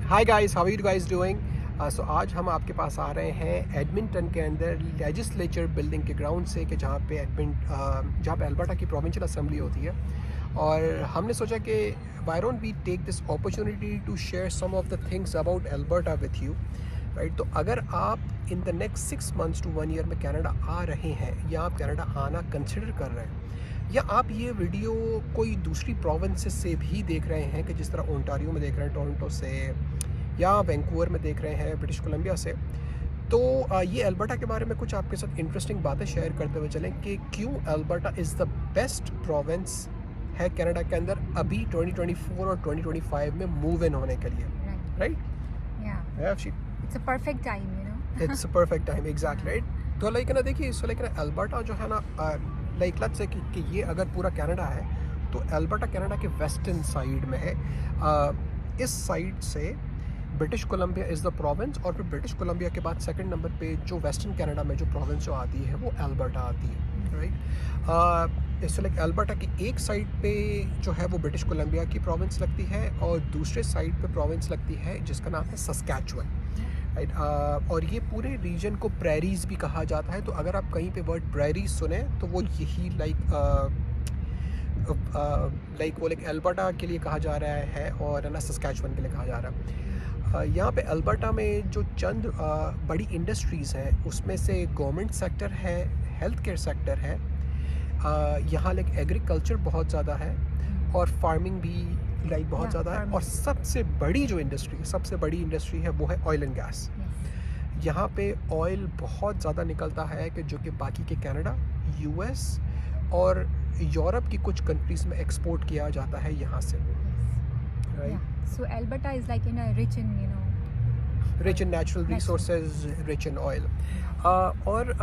Hi guys, how are you guys doing? So आज हम आपके पास आ रहे हैं एडमिंटन के अंदर लेजिस्लेचर बिल्डिंग के ग्राउंड से कि जहाँ पे अल्बर्टा की प्रोविंशियल असेंबली होती है। और हमने सोचा कि why don't we take this opportunity to share some of the things about Alberta with you, right? तो अगर आप in the next 6 months to 1 year में कनाडा आ रहे हैं या आप कनाडा आना कंसिडर कर रहे हैं या आप ये वीडियो कोई दूसरी प्रोविंसेस से भी देख रहे हैं कि जिस तरह ओंटारियो में देख रहे हैं, टोरंटो से, या वैंकूवर में देख रहे हैं, ब्रिटिश कोलंबिया से, तो ये अल्बर्टा के बारे में कुछ आपके साथ इंटरेस्टिंग बातें शेयर करते हुए चलें कि क्यों Alberta is the best province है कनाडा के अंदर अभी 2024 और 2025 में मूव इन होने के लिए, right? It's a perfect time, you know. It's a perfect time, exactly, right? तो लाइक ना देखिए, सो लाइक ना अल्बर्टा जो है ना, लाइक लेट्स से कि ये अगर पूरा कनाडा है तो अल्बर्टा कनाडा के वेस्टर्न साइड में है। इस साइड से British Columbia is the province, और फिर ब्रिटिश कोलंबिया के बाद सेकंड नंबर पे जो वेस्टर्न कनाडा में जो प्रोविंस जो आती है वो अल्बर्टा आती है, राइट? इससे लाइक अल्बर्टा की एक साइड पे जो है वो ब्रिटिश कोलंबिया की प्रोविंस लगती है और दूसरे साइड पे प्रोविंस लगती है जिसका नाम है सस्कैचुअन, राइट? और ये पूरे रीजन को प्रेरीज भी कहा जाता है। तो अगर आप कहीं पे वर्ड प्रेरीज सुने तो वो यही लाइक वो लाइक अल्बर्टा के लिए कहा जा रहा है और ना सस्कैचुअन के लिए कहा जा रहा है। यहाँ पे अल्बर्टा में जो चंद बड़ी इंडस्ट्रीज़ हैं उसमें से गवर्नमेंट सेक्टर है, हेल्थ केयर सेक्टर है, यहाँ लाइक एग्रीकल्चर बहुत ज़्यादा है और फार्मिंग भी लाइक बहुत ज़्यादा है। और सबसे बड़ी इंडस्ट्री है वो है ऑयल एंड गैस। यहाँ पे ऑयल बहुत ज़्यादा निकलता है कि जो कि बाकी के कनाडा, यूएस और यूरोप की कुछ कंट्रीज़ में एक्सपोर्ट किया जाता है यहाँ से, right? So Alberta is like rich in, you know, rich in natural resources, rich in oil. और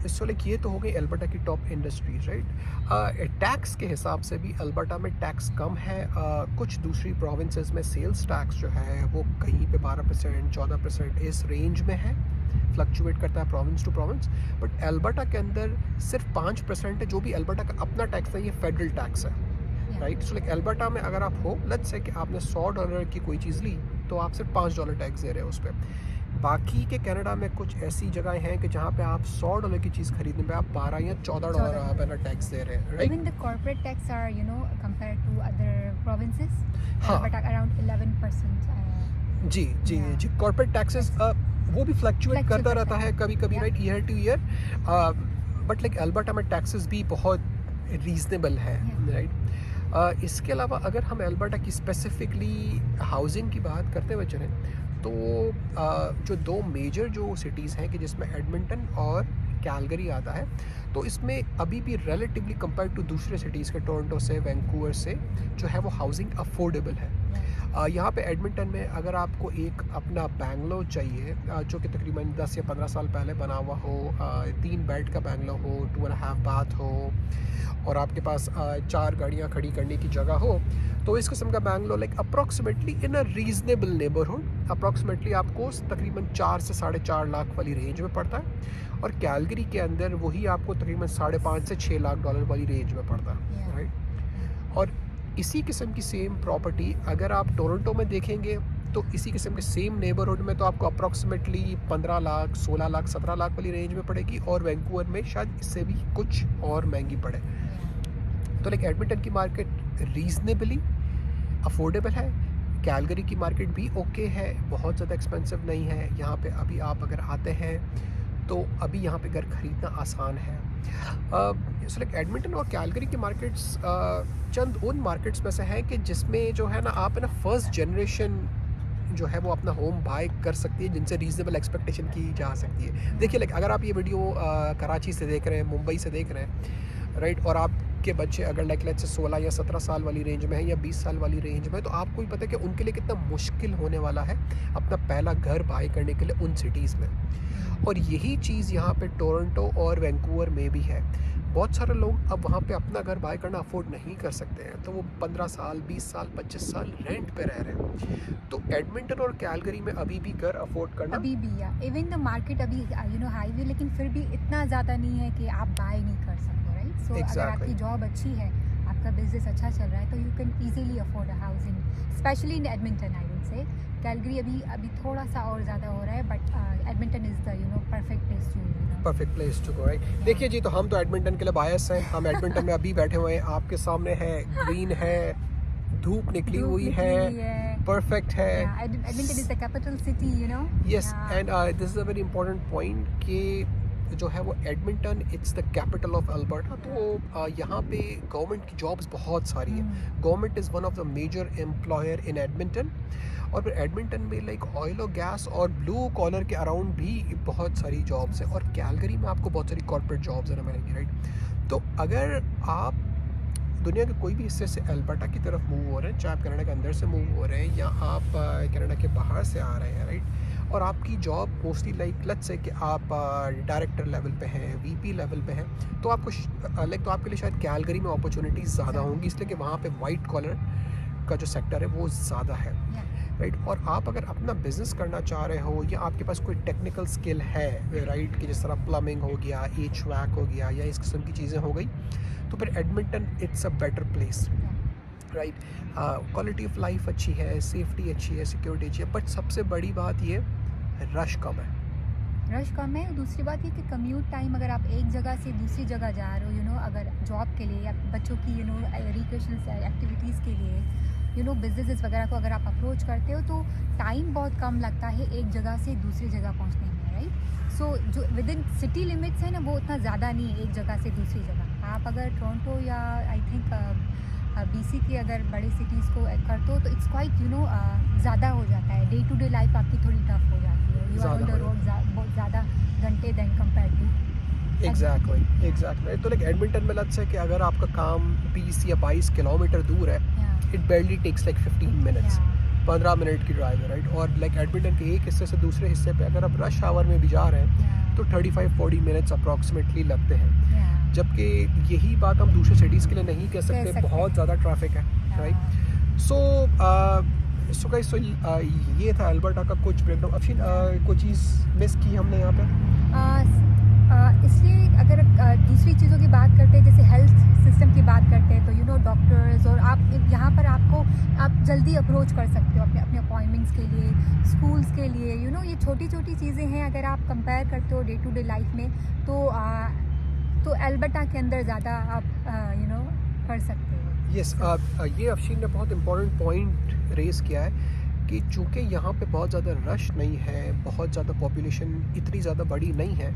सो लाइक ये तो हो गई अल्बर्टा की टॉप इंडस्ट्रीज, राइट? टैक्स के हिसाब से भी अल्बर्टा में टैक्स कम है। कुछ दूसरी प्रोविंसेस में सेल्स टैक्स जो है वो कहीं पे 12%, 14% इस रेंज में है, फ्लक्चुएट करता है province to province. But Alberta के अंदर सिर्फ 5% है जो भी अल्बर्टा का अपना टैक्स है, ये फेडरल टैक्स है, राइट? सो लाइक अल्बर्टा में अगर आप हो, लेट्स से कि आपने $100 की कोई चीज़ ली तो आप सिर्फ $5 टैक्स दे रहे हो उस पर। बाकी के कनाडा में कुछ ऐसी जगह हैं कि जहाँ पे आप $100 की चीज़ खरीदने पे आप $12 या $14 आप है ना टैक्स दे रहे हैं, right? even the corporate tax are, you know, compared to other provinces, हाँ। Alberta around 11%. जी जी Yeah. जी, कॉर्पोरेट टैक्सेस वो भी फ्लक्चुएट करता Fluctuate रहता है कभी कभी, Yeah. Right? Year two year. But like Alberta में टैक्सेस भी बहुत रीजनेबल है, Yeah. राइट? इसके अलावा अगर हम अल्बर्टा की स्पेसिफिकली हाउसिंग की बात करते हुए चलें तो जो दो मेजर जो सिटीज़ हैं कि जिसमें एडमिंटन और कैलगरी आता है, तो इसमें अभी भी रिलेटिवली कंपेयर टू दूसरे सिटीज़ के टोरंटो से, वैंकूवर से जो है वो हाउसिंग अफोर्डेबल है। यहाँ पे एडमिंटन में अगर आपको एक अपना बैंगलो चाहिए जो कि तकरीबन 10 या 15 साल पहले बना हुआ हो, 3 बेड का बैंगलो हो, 2.5 बाथ हो और आपके पास 4 गाड़ियाँ खड़ी करने की जगह हो, तो इस किस्म का bungalow like approximately in a reasonable neighbourhood approximately आपको तकरीबन 4 से 4.5 लाख वाली रेंज में पड़ता है। और कैलगरी के अंदर वही आपको तकरीबन 5.5 से $6 लाख वाली रेंज में पड़ता है, Yeah. राइट? और इसी किस्म की सेम प्रॉपर्टी अगर आप टोरंटो में देखेंगे तो इसी किस्म के सेम नेबरहुड में तो आपको अप्रॉक्सीमेटली 15 लाख, 16 लाख, 17 लाख वाली रेंज में पड़ेगी, और वैंकूवर में शायद इससे भी कुछ और महंगी पड़े। तो लाइक एडमिंटन की मार्केट रीजनेबली अफोर्डेबल है, कैलगरी की मार्केट भी ओके है, बहुत ज़्यादा एक्सपेंसिव नहीं है। यहाँ पे अभी आप अगर आते हैं तो अभी यहाँ पे घर खरीदना आसान है। सो लाइक एडमिंटन और कैलगरी की मार्केट्स चंद उन मार्केट्स में से हैं कि जिसमें जो है ना आप ना फर्स्ट जनरेशन जो है वो अपना होम बाय कर सकती है, जिनसे रीजनेबल एक्सपेक्टेशन की जा सकती है। देखिए लाइक अगर आप ये वीडियो कराची से देख रहे हैं, मुंबई से देख रहे हैं, राइट? और आपके बच्चे अगर लाइक लेट्स से 16 या 17 साल वाली रेंज में है या 20 साल वाली रेंज में है, तो आपको भी पता है कि उनके लिए कितना मुश्किल होने वाला है अपना पहला घर बाय करने के लिए उन सिटीज़ में। और यही चीज़ यहाँ पे टोरंटो और वैंकूवर में भी है। बहुत सारे लोग अब वहाँ पे अपना घर बाय करना अफोर्ड नहीं कर सकते हैं, तो वो 15 साल, 20 साल, 25 साल रेंट पे रह रहे हैं। तो एडमिंटन और कैलगरी में अभी भी घर अफोर्ड करना अभी भी या इवन द मार्केट अभी यू नो हाईवे, लेकिन फिर भी इतना ज़्यादा नहीं है कि आप बाय नहीं कर सकते, राइट? सो अगर आपकी जॉब अच्छी है, आपका बिजनेस अच्छा चल रहा है, तो you can easily afford a house in, specially in Edmonton, I would would say. Calgary अभी थोड़ा सा और ज़्यादा हो रहा है, but Edmonton is the perfect place to perfect place to go, right. देखिए जी, तो हम तो एडमिंटन के लिए बायस हैं। हम एडमिंटन में अभी बैठे हुए हैं, आपके सामने है, ग्रीन है, धूप निकली हुई है, परफेक्ट है। Edmonton is the capital city, yes, and this is a very important point कि जो है वो Edmonton it's the capital of Alberta. तो यहाँ पे गवर्नमेंट की जॉब्स बहुत सारी हैं। Government is one of the major employer in Edmonton. और फिर एडमिंटन में लाइक ऑयल और गैस और ब्लू कॉलर के अराउंड भी बहुत सारी जॉब्स हैं। और कैलगरी में आपको बहुत सारी कॉर्पोरेट जॉब्स हैं मिलेंगी, राइट। तो अगर आप दुनिया के कोई भी हिस्से से अल्बर्टा की तरफ मूव हो रहे हैं, चाहे आप कनाडा के अंदर से मूव हो रहे हैं या आप कनाडा के बाहर से आ रहे हैं, राइट, और आपकी job mostly like let's say कि आप डायरेक्टर लेवल पे हैं, वीपी लेवल पे हैं, तो आपको तो आपके लिए शायद कैलगरी में अपॉर्चुनिटीज़ ज़्यादा होंगी, इसलिए कि वहाँ पे वाइट कॉलर का जो सेक्टर है वो ज़्यादा है, राइट। और आप अगर अपना बिजनेस करना चाह रहे हो या आपके पास कोई टेक्निकल स्किल है, राइट, कि जिस तरह प्लम्बिंग हो गया, HVAC हो गया या इस किस्म की चीज़ें हो गई, तो फिर Edmonton it's a better place, right. Quality of life अच्छी है, सेफ्टी अच्छी है, सिक्योरिटी अच्छी है, बट सबसे बड़ी बात ये रश कम है। रश कम है। दूसरी बात ये कि कम्यूट टाइम, अगर आप एक जगह से दूसरी जगह जा रहे हो, अगर जॉब के लिए या बच्चों की रिक्रिएशनल एक्टिविटीज़ के लिए, बिजनेसेस वगैरह को अगर आप अप्रोच करते हो, तो टाइम बहुत कम लगता है एक जगह से दूसरी जगह पहुंचने में, राइट। सो जो विद इन सिटी लिमिट्स है ना, वो उतना ज़्यादा नहीं है एक जगह से दूसरी जगह। आप अगर टोरंटो या आई थिंक BC के अगर बड़े सिटीज़ को करते हो, तो इट्स क्वाइट ज़्यादा हो जाता है। डे टू डे लाइफ आपकी थोड़ी टफ हो जाती है। You are on the road बहुत ज़्यादा घंटे देन कंपेयर टू। एग्जैक्टली। तो लाइक एडमिंटन में लग से कि अगर आपका काम 20 या 22 किलोमीटर दूर है, it barely takes like 15 minutes, 15 minute की ड्राइव है, राइट। और लाइक एडमिंटन के एक हिस्से से दूसरे हिस्से पे अगर आप रश आवर में भी जा रहे हैं तो 35-40 मिनट्स अप्रॉक्सीमेटली लगते हैं। जबकि यही बात हम दूसरे सिटीज़ के लिए नहीं कह सकते, बहुत ज़्यादा ट्रैफिक है, राइट। सो गाइस, ये था अल्बर्टा का कुछ ब्रेकडाउन। अफशीन, कोई चीज़ मिस की हमने यहाँ पे? इसलिए अगर दूसरी चीज़ों की बात करते हैं, जैसे हेल्थ सिस्टम की बात करते हैं, तो डॉक्टर्स, और आप यहाँ पर आप जल्दी अप्रोच कर सकते हो अपने अपॉइंटमेंट्स के लिए, स्कूल्स के लिए, ये छोटी छोटी चीज़ें हैं। अगर आप कंपेयर करते हो डे टू डे लाइफ में, तो अल्बर्टा के अंदर ज़्यादा आप कर सकते हो। यस, ये अफशीन ने बहुत इंपॉर्टेंट पॉइंट रेस किया है कि चूँकि यहाँ पे बहुत ज़्यादा रश नहीं है, बहुत ज़्यादा पॉपुलेशन इतनी ज़्यादा बड़ी नहीं है,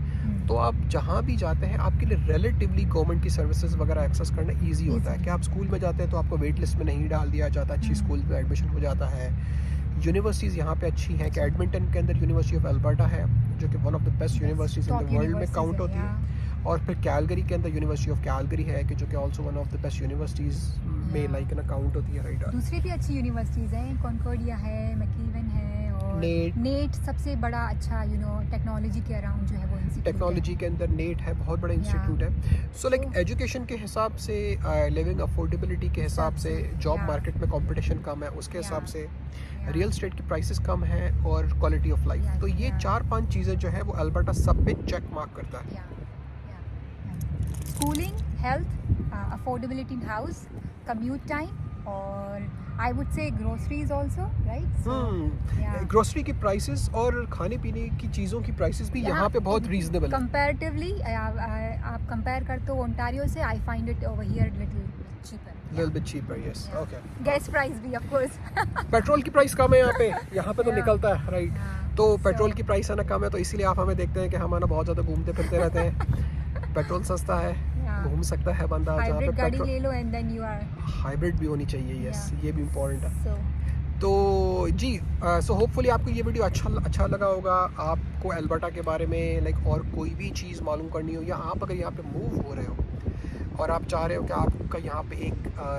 तो आप जहाँ भी जाते हैं आपके लिए रिलेटिवली गवर्नमेंट की सर्विसेज वगैरह एक्सेस करना इजी होता है। कि आप स्कूल में जाते हैं तो आपको वेट लिस्ट में नहीं डाल दिया जाता, अच्छी स्कूल में एडमिशन हो जाता है। यूनिवर्सिटीज़ यहाँ पे अच्छी हैं कि एडमिंटन के अंदर यूनिवर्सिटी ऑफ अल्बर्टा है, जो कि one of the best universities in the world में काउंट होती है। और फिर कैलगरी के अंदर यूनिवर्सिटी ऑफ कैलगरी है कि जो कि also one of the best universities में लाइक ना काउंट होती है, राइट। दूसरी भी अच्छी यूनिवर्सिटीज़ हैं, कॉन्कॉर्डिया है, मैकईवन है, और नेट सबसे बड़ा अच्छा टेक्नोलॉजी के अराउंड जो है वो इंस्टीट्यूट है। टेक्नोलॉजी के अंदर नेट है, बहुत बड़ा इंस्टीट्यूट है। सो लाइक एजुकेशन के हिसाब से, लिविंग अफोर्डेबिलिटी के हिसाब से, जॉब मार्केट में कंपटीशन कम है, उसके हिसाब से रियल एस्टेट की प्राइसेस कम है, और क्वालिटी ऑफ लाइफ। तो ये 4-5 चीज़ें जो है वो अल्बर्टा सब पे चेक मार्क करता है। Schooling, health, affordability in house, commute time, और I would say groceries also, right. Grocery की प्राइसेस और खाने पीने की चीज़ों की प्राइसेस भी यहाँ पे बहुत रीजनेबल है। कंपैरेटिवली आप कंपेयर करते हो ओंटारियो से, I find it over here little bit cheaper. Yes, okay. Gas price भी ऑफ कोर्स। पेट्रोल की प्राइस कम है यहाँ पे तो निकलता है, राइट। तो पेट्रोल की प्राइस है ना कम है, तो इसीलिए आप हमें देखते हैं कि हम ना बहुत ज़्यादा घूमते फिरते रहते हैं। पेट्रोल सस्ता है, घूम सकता है बंदा। हाइब्रिड गाड़ी ले लो and then you are. Hybrid भी होनी चाहिए, यस, ये भी इम्पोर्टेंट है। तो जी, सो होपफुली आपको ये वीडियो अच्छा लगा होगा। आपको अल्बर्टा के बारे में लाइक और कोई भी चीज़ मालूम करनी हो, या आप अगर यहाँ पे मूव हो रहे हो और आप चाह रहे हो कि आपका यहाँ पे एक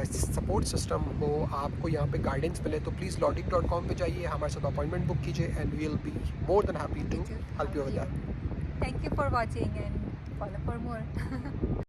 सपोर्ट सिस्टम हो, आपको यहाँ पे गाइडेंस मिले, तो प्लीज़ lawdig.com पे जाइए, हमारे साथ अपॉइंटमेंट बुक कीजिए, and we will be more than happy to help you with that. Thank you for watching and follow for more.